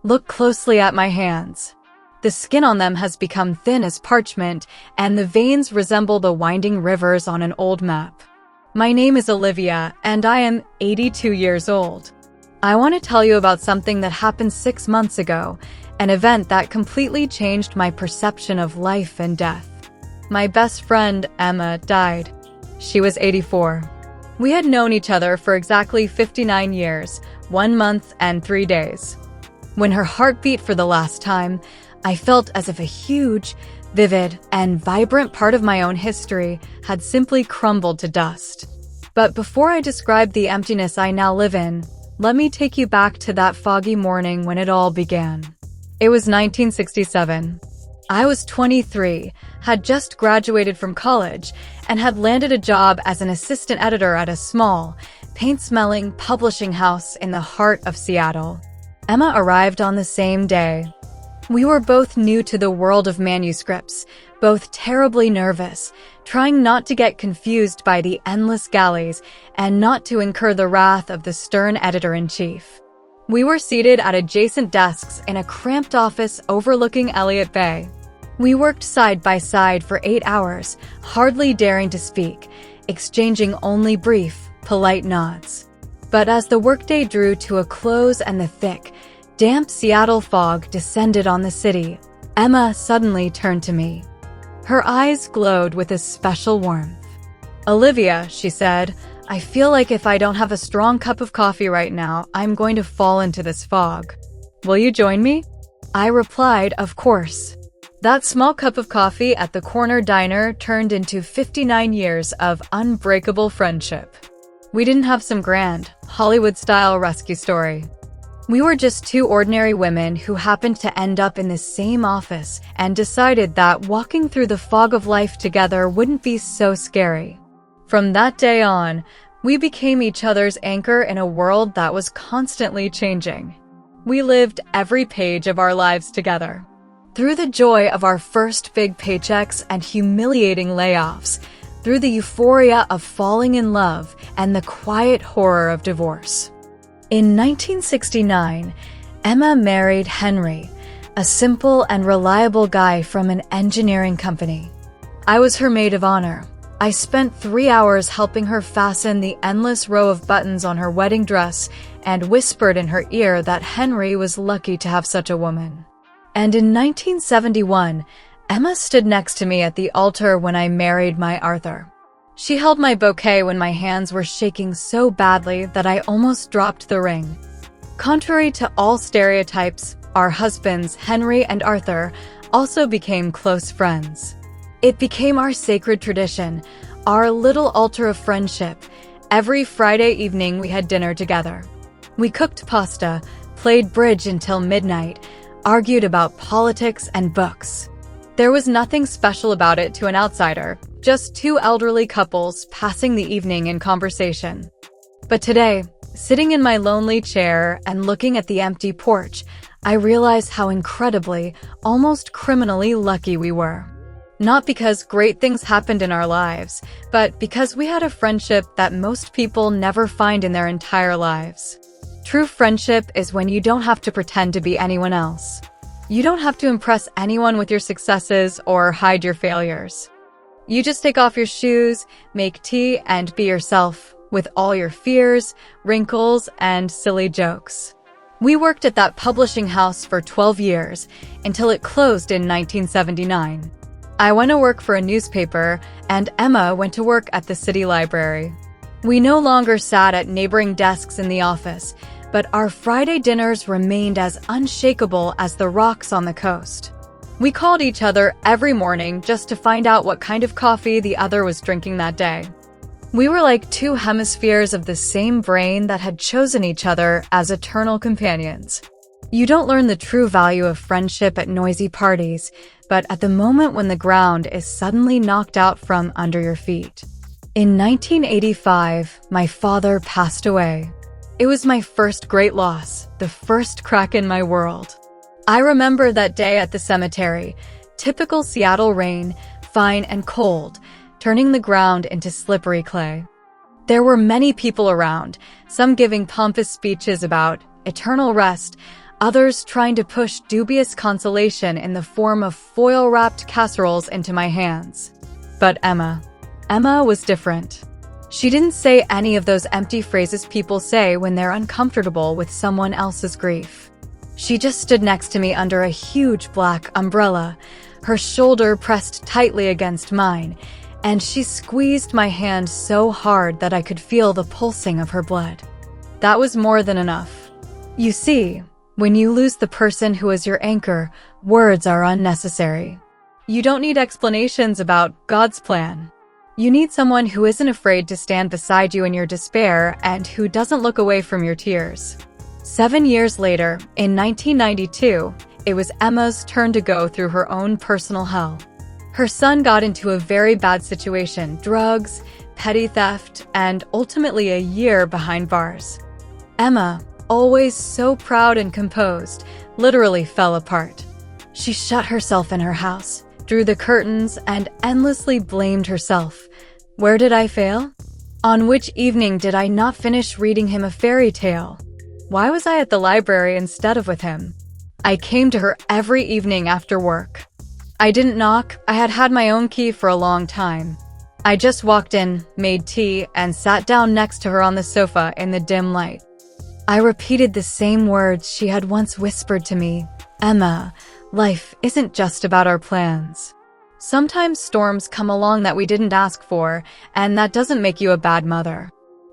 Look closely at my hands. The skin on them has become thin as parchment, and the veins resemble the winding rivers on an old map. My name is Olivia, and I am 82 years old. I want to tell you about something that happened 6 months ago, an event that completely changed my perception of life and death. My best friend, Emma, died. She was 84. We had known each other for exactly 59 years, 1 month and 3 days. When her heart beat for the last time, I felt as if a huge, vivid, and vibrant part of my own history had simply crumbled to dust. But before I describe the emptiness I now live in, let me take you back to that foggy morning when it all began. It was 1967. I was 23, had just graduated from college, and had landed a job as an assistant editor at a small, paint-smelling publishing house in the heart of Seattle. Emma arrived on the same day. We were both new to the world of manuscripts, both terribly nervous, trying not to get confused by the endless galleys and not to incur the wrath of the stern editor-in-chief. We were seated at adjacent desks in a cramped office overlooking Elliott Bay. We worked side by side for 8 hours, hardly daring to speak, exchanging only brief, polite nods. But as the workday drew to a close and the thick, damp Seattle fog descended on the city, Emma suddenly turned to me. Her eyes glowed with a special warmth. "Olivia," she said, "I feel like if I don't have a strong cup of coffee right now, I'm going to fall into this fog. Will you join me?" I replied, "Of course." That small cup of coffee at the corner diner turned into 59 years of unbreakable friendship. We didn't have some grand, Hollywood-style rescue story. We were just two ordinary women who happened to end up in the same office and decided that walking through the fog of life together wouldn't be so scary. From that day on, we became each other's anchor in a world that was constantly changing. We lived every page of our lives together. Through the joy of our first big paychecks and humiliating layoffs, through the euphoria of falling in love and the quiet horror of divorce. In 1969, Emma married Henry, a simple and reliable guy from an engineering company. I was her maid of honor. I spent 3 hours helping her fasten the endless row of buttons on her wedding dress and whispered in her ear that Henry was lucky to have such a woman. And in 1971, Emma stood next to me at the altar when I married my Arthur. She held my bouquet when my hands were shaking so badly that I almost dropped the ring. Contrary to all stereotypes, our husbands, Henry and Arthur, also became close friends. It became our sacred tradition, our little altar of friendship. Every Friday evening we had dinner together. We cooked pasta, played bridge until midnight, argued about politics and books. There was nothing special about it to an outsider, just two elderly couples passing the evening in conversation. But today, sitting in my lonely chair and looking at the empty porch, I realize how incredibly, almost criminally lucky we were. Not because great things happened in our lives, but because we had a friendship that most people never find in their entire lives. True friendship is when you don't have to pretend to be anyone else. You don't have to impress anyone with your successes or hide your failures. You just take off your shoes, make tea, and be yourself, with all your fears, wrinkles, and silly jokes. We worked at that publishing house for 12 years, until it closed in 1979. I went to work for a newspaper, and Emma went to work at the city library. We no longer sat at neighboring desks in the office, but our Friday dinners remained as unshakable as the rocks on the coast. We called each other every morning just to find out what kind of coffee the other was drinking that day. We were like two hemispheres of the same brain that had chosen each other as eternal companions. You don't learn the true value of friendship at noisy parties, but at the moment when the ground is suddenly knocked out from under your feet. In 1985, my father passed away. It was my first great loss, the first crack in my world. I remember that day at the cemetery, typical Seattle rain, fine and cold, turning the ground into slippery clay. There were many people around, some giving pompous speeches about eternal rest, others trying to push dubious consolation in the form of foil-wrapped casseroles into my hands. But Emma was different. She didn't say any of those empty phrases people say when they're uncomfortable with someone else's grief. She just stood next to me under a huge black umbrella, her shoulder pressed tightly against mine, and she squeezed my hand so hard that I could feel the pulsing of her blood. That was more than enough. You see, when you lose the person who is your anchor, words are unnecessary. You don't need explanations about God's plan. You need someone who isn't afraid to stand beside you in your despair and who doesn't look away from your tears. 7 years later, in 1992, it was Emma's turn to go through her own personal hell. Her son got into a very bad situation, drugs, petty theft, and ultimately a year behind bars. Emma, always so proud and composed, literally fell apart. She shut herself in her house, drew the curtains, and endlessly blamed herself. Where did I fail? On which evening did I not finish reading him a fairy tale? Why was I at the library instead of with him? I came to her every evening after work. I didn't knock. I had had my own key for a long time. I just walked in, made tea, and sat down next to her on the sofa in the dim light. I repeated the same words she had once whispered to me. Emma, life isn't just about our plans. Sometimes storms come along that we didn't ask for, and that doesn't make you a bad mother.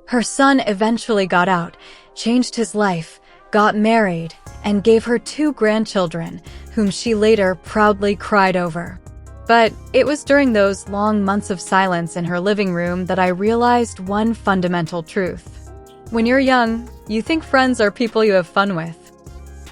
Her son eventually got out, changed his life, got married, and gave her 2 grandchildren, whom she later proudly cried over. But it was during those long months of silence in her living room that I realized one fundamental truth. When you're young, you think friends are people you have fun with.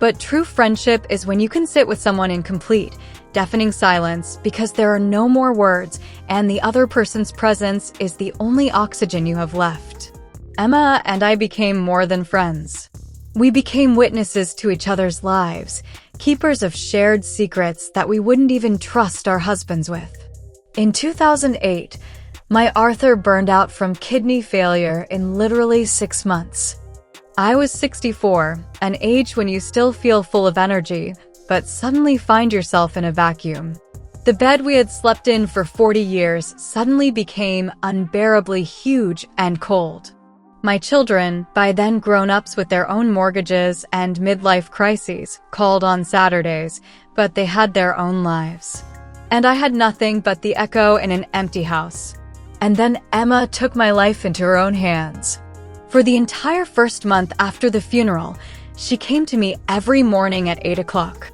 But true friendship is when you can sit with someone in complete, deafening silence because there are no more words and the other person's presence is the only oxygen you have left. Emma and I became more than friends. We became witnesses to each other's lives, keepers of shared secrets that we wouldn't even trust our husbands with. In 2008, my Arthur burned out from kidney failure in literally 6 months. I was 64, an age when you still feel full of energy, but suddenly find yourself in a vacuum. The bed we had slept in for 40 years suddenly became unbearably huge and cold. My children, by then grown-ups with their own mortgages and midlife crises, called on Saturdays, but they had their own lives. And I had nothing but the echo in an empty house. And then Emma took my life into her own hands. For the entire first month after the funeral, she came to me every morning at 8 o'clock.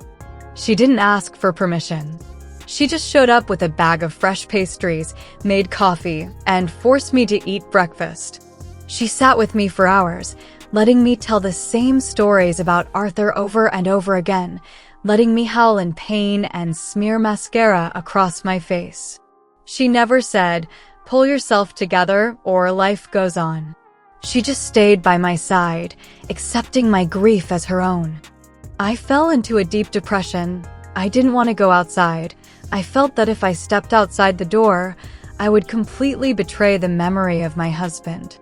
She didn't ask for permission. She just showed up with a bag of fresh pastries, made coffee, and forced me to eat breakfast. She sat with me for hours, letting me tell the same stories about Arthur over and over again, letting me howl in pain and smear mascara across my face. She never said, "Pull yourself together," or "Life goes on." She just stayed by my side, accepting my grief as her own. I fell into a deep depression. I didn't want to go outside. I felt that if I stepped outside the door, I would completely betray the memory of my husband.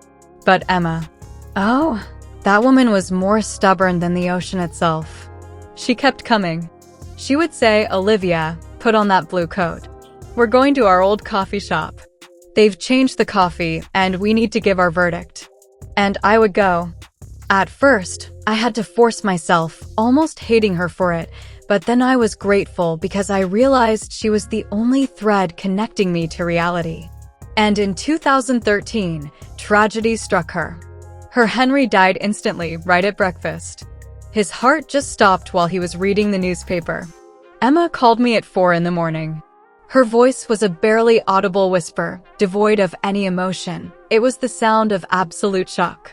But Emma, oh, that woman was more stubborn than the ocean itself. She kept coming. She would say, "Olivia, put on that blue coat. We're going to our old coffee shop. They've changed the coffee, and we need to give our verdict." And I would go. At first, I had to force myself, almost hating her for it, but then I was grateful because I realized she was the only thread connecting me to reality. And in 2013, tragedy struck her. Her Henry died instantly, right at breakfast. His heart just stopped while he was reading the newspaper. Emma called me at 4 in the morning. Her voice was a barely audible whisper, devoid of any emotion. It was the sound of absolute shock.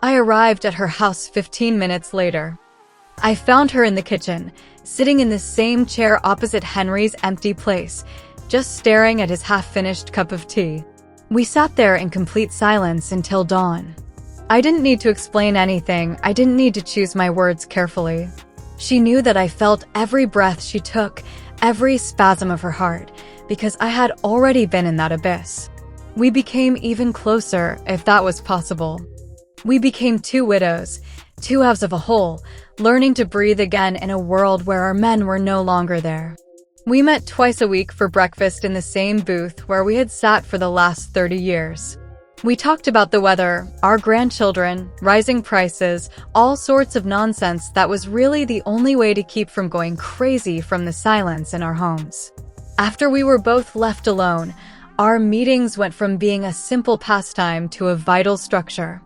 I arrived at her house 15 minutes later. I found her in the kitchen, sitting in the same chair opposite Henry's empty place, just staring at his half-finished cup of tea. We sat there in complete silence until dawn. I didn't need to explain anything. I didn't need to choose my words carefully. She knew that I felt every breath she took, every spasm of her heart, because I had already been in that abyss. We became even closer, if that was possible. We became 2 widows, two halves of a whole, learning to breathe again in a world where our men were no longer there. We met twice a week for breakfast in the same booth where we had sat for the last 30 years. We talked about the weather, our grandchildren, rising prices, all sorts of nonsense that was really the only way to keep from going crazy from the silence in our homes. After we were both left alone, our meetings went from being a simple pastime to a vital structure.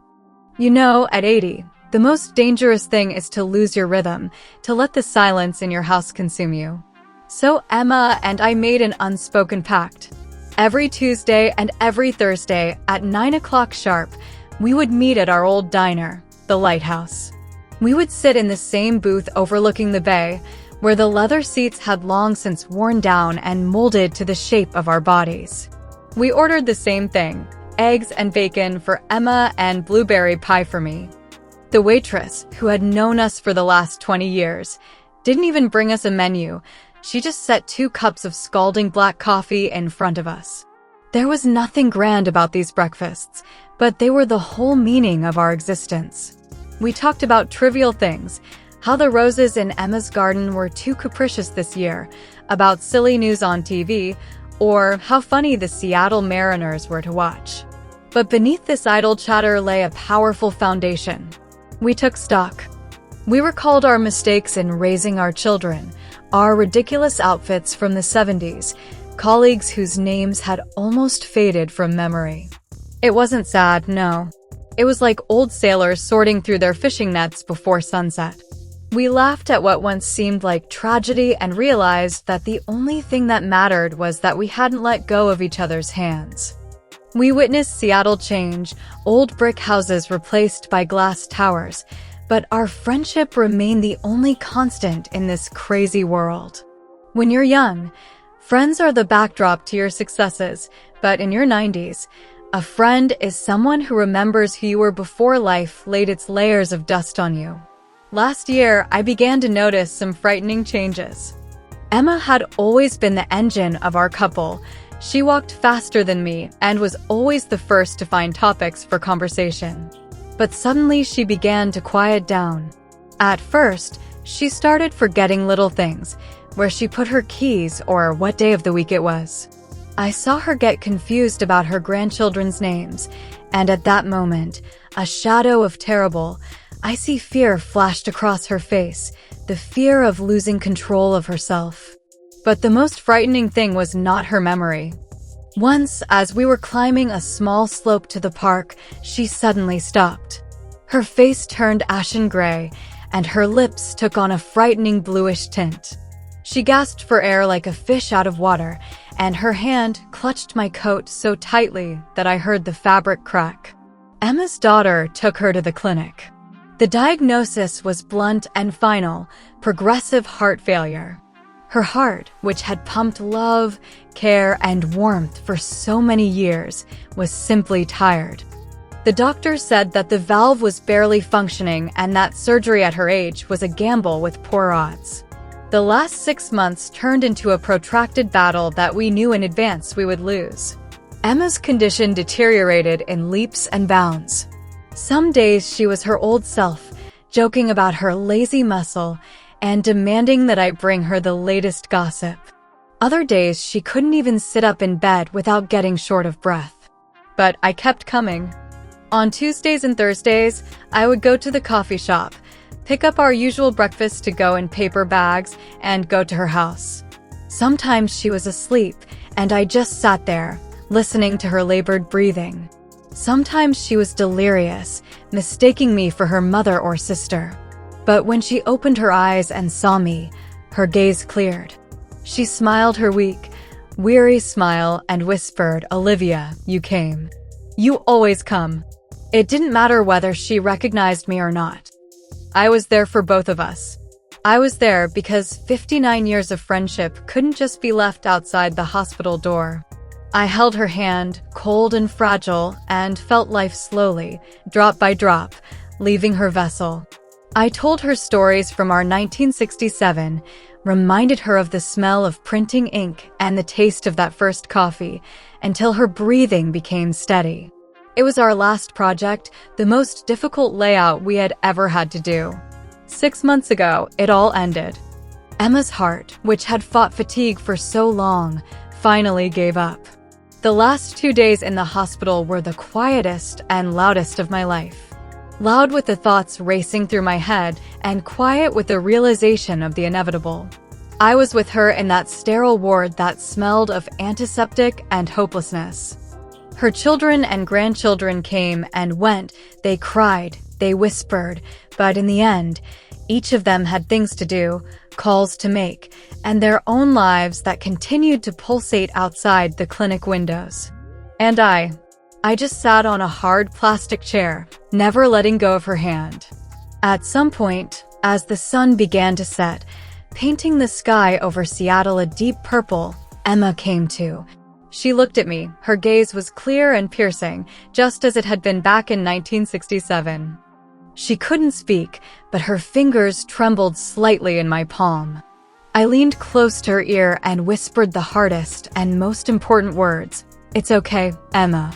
You know, at 80, the most dangerous thing is to lose your rhythm, to let the silence in your house consume you. So Emma and I made an unspoken pact. Every Tuesday and every Thursday at 9 o'clock sharp, we would meet at our old diner, the Lighthouse. We would sit in the same booth overlooking the bay, where the leather seats had long since worn down and molded to the shape of our bodies. We ordered the same thing, eggs and bacon for Emma and blueberry pie for me. The waitress, who had known us for the last 20 years, didn't even bring us a menu. She just set 2 cups of scalding black coffee in front of us. There was nothing grand about these breakfasts, but they were the whole meaning of our existence. We talked about trivial things, how the roses in Emma's garden were too capricious this year, about silly news on TV, or how funny the Seattle Mariners were to watch. But beneath this idle chatter lay a powerful foundation. We took stock. We recalled our mistakes in raising our children, our ridiculous outfits from the 70s, colleagues whose names had almost faded from memory. It wasn't sad, no. It was like old sailors sorting through their fishing nets before sunset. We laughed at what once seemed like tragedy and realized that the only thing that mattered was that we hadn't let go of each other's hands. We witnessed Seattle change, old brick houses replaced by glass towers, but our friendship remained the only constant in this crazy world. When you're young, friends are the backdrop to your successes, but in your 90s, a friend is someone who remembers who you were before life laid its layers of dust on you. Last year, I began to notice some frightening changes. Emma had always been the engine of our couple. She walked faster than me and was always the first to find topics for conversation. But suddenly she began to quiet down. At first, she started forgetting little things, where she put her keys or what day of the week it was. I saw her get confused about her grandchildren's names, and at that moment, a shadow of terrible, icy fear flashed across her face, the fear of losing control of herself. But the most frightening thing was not her memory. Once, as we were climbing a small slope to the park, she suddenly stopped. Her face turned ashen gray, and her lips took on a frightening bluish tint. She gasped for air like a fish out of water, and her hand clutched my coat so tightly that I heard the fabric crack. Emma's daughter took her to the clinic. The diagnosis was blunt and final: progressive heart failure. Her heart, which had pumped love, care, and warmth for so many years, was simply tired. The doctor said that the valve was barely functioning and that surgery at her age was a gamble with poor odds. The last 6 months turned into a protracted battle that we knew in advance we would lose. Emma's condition deteriorated in leaps and bounds. Some days she was her old self, joking about her lazy muscle and demanding that I bring her the latest gossip. Other days she couldn't even sit up in bed without getting short of breath. But I kept coming. On Tuesdays and Thursdays, I would go to the coffee shop, pick up our usual breakfast to go in paper bags, and go to her house. Sometimes she was asleep, and I just sat there, listening to her labored breathing. Sometimes she was delirious, mistaking me for her mother or sister. But when she opened her eyes and saw me, her gaze cleared. She smiled her weak, weary smile and whispered, "Olivia, you came. You always come." It didn't matter whether she recognized me or not. I was there for both of us. I was there because 59 years of friendship couldn't just be left outside the hospital door. I held her hand, cold and fragile, and felt life slowly, drop by drop, leaving her vessel. I told her stories from our 1967, reminded her of the smell of printing ink and the taste of that first coffee, until her breathing became steady. It was our last project, the most difficult layout we had ever had to do. 6 months ago, it all ended. Emma's heart, which had fought fatigue for so long, finally gave up. The last 2 days in the hospital were the quietest and loudest of my life. Loud with the thoughts racing through my head, and quiet with the realization of the inevitable. I was with her in that sterile ward that smelled of antiseptic and hopelessness. Her children and grandchildren came and went. They cried, they whispered, but in the end, each of them had things to do, calls to make, and their own lives that continued to pulsate outside the clinic windows. And I just sat on a hard plastic chair, never letting go of her hand. At some point, as the sun began to set, painting the sky over Seattle a deep purple, Emma came to. She looked at me. Her gaze was clear and piercing, just as it had been back in 1967. She couldn't speak, but her fingers trembled slightly in my palm. I leaned close to her ear and whispered the hardest and most important words. "It's okay, Emma.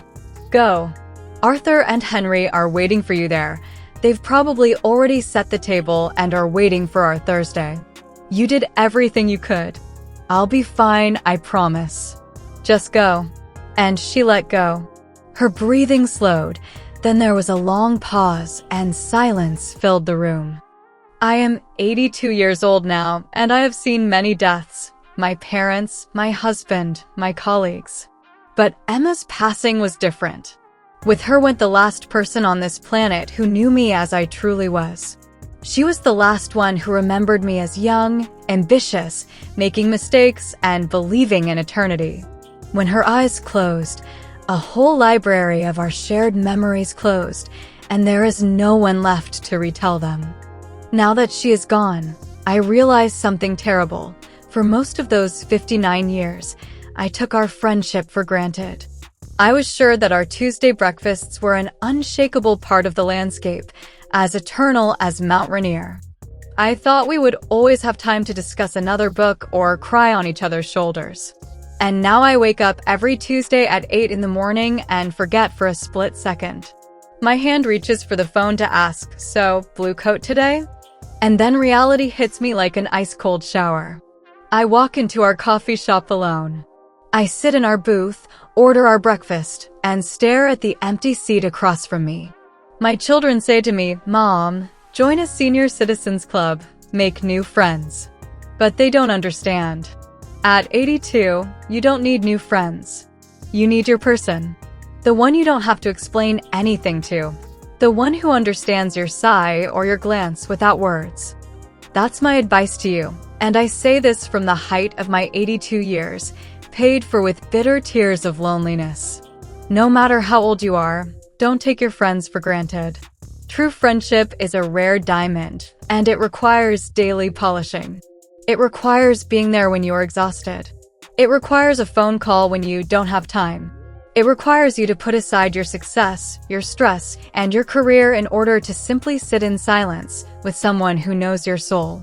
Go. Arthur and Henry are waiting for you there. They've probably already set the table and are waiting for our Thursday. You did everything you could. I'll be fine, I promise. Just go." And she let go. Her breathing slowed. Then there was a long pause, and silence filled the room. I am 82 years old now, and I have seen many deaths. My parents, my husband, my colleagues. But Emma's passing was different. With her went the last person on this planet who knew me as I truly was. She was the last one who remembered me as young, ambitious, making mistakes, and believing in eternity. When her eyes closed, a whole library of our shared memories closed, and there is no one left to retell them. Now that she is gone, I realize something terrible. For most of those 59 years, I took our friendship for granted. I was sure that our Tuesday breakfasts were an unshakable part of the landscape, as eternal as Mount Rainier. I thought we would always have time to discuss another book or cry on each other's shoulders. And now I wake up every Tuesday at 8 in the morning and forget for a split second. My hand reaches for the phone to ask, "So, blue coat today?" And then reality hits me like an ice-cold shower. I walk into our coffee shop alone. I sit in our booth, order our breakfast, and stare at the empty seat across from me. My children say to me, "Mom, join a senior citizens club, make new friends." But they don't understand. At 82, you don't need new friends. You need your person. The one you don't have to explain anything to. The one who understands your sigh or your glance without words. That's my advice to you, and I say this from the height of my 82 years, paid for with bitter tears of loneliness. No matter how old you are, don't take your friends for granted. True friendship is a rare diamond, and it requires daily polishing. It requires being there when you're exhausted. It requires a phone call when you don't have time. It requires you to put aside your success, your stress, and your career in order to simply sit in silence with someone who knows your soul.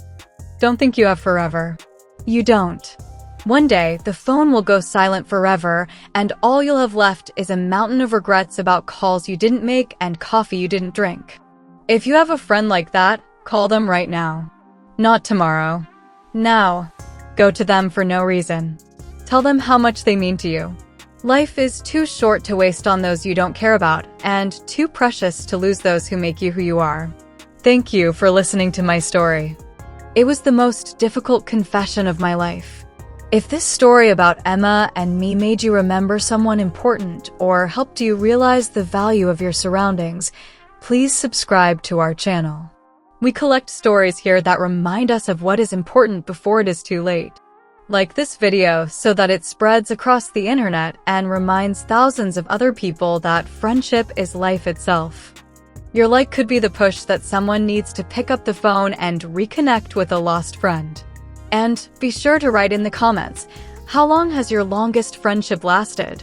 Don't think you have forever. You don't. One day, the phone will go silent forever, and all you'll have left is a mountain of regrets about calls you didn't make and coffee you didn't drink. If you have a friend like that, call them right now. Not tomorrow. Now. Go to them for no reason. Tell them how much they mean to you. Life is too short to waste on those you don't care about, and too precious to lose those who make you who you are. Thank you for listening to my story. It was the most difficult confession of my life. If this story about Emma and me made you remember someone important or helped you realize the value of your surroundings, please subscribe to our channel. We collect stories here that remind us of what is important before it is too late. Like this video so that it spreads across the internet and reminds thousands of other people that friendship is life itself. Your like could be the push that someone needs to pick up the phone and reconnect with a lost friend. And be sure to write in the comments, how long has your longest friendship lasted?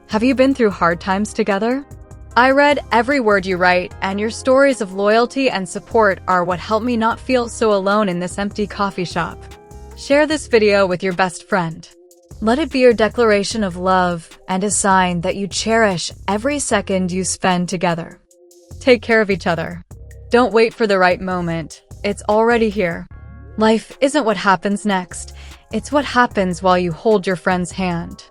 Have you been through hard times together? I read every word you write, and your stories of loyalty and support are what help me not feel so alone in this empty coffee shop. Share this video with your best friend. Let it be your declaration of love and a sign that you cherish every second you spend together. Take care of each other. Don't wait for the right moment. It's already here. Life isn't what happens next. It's what happens while you hold your friend's hand.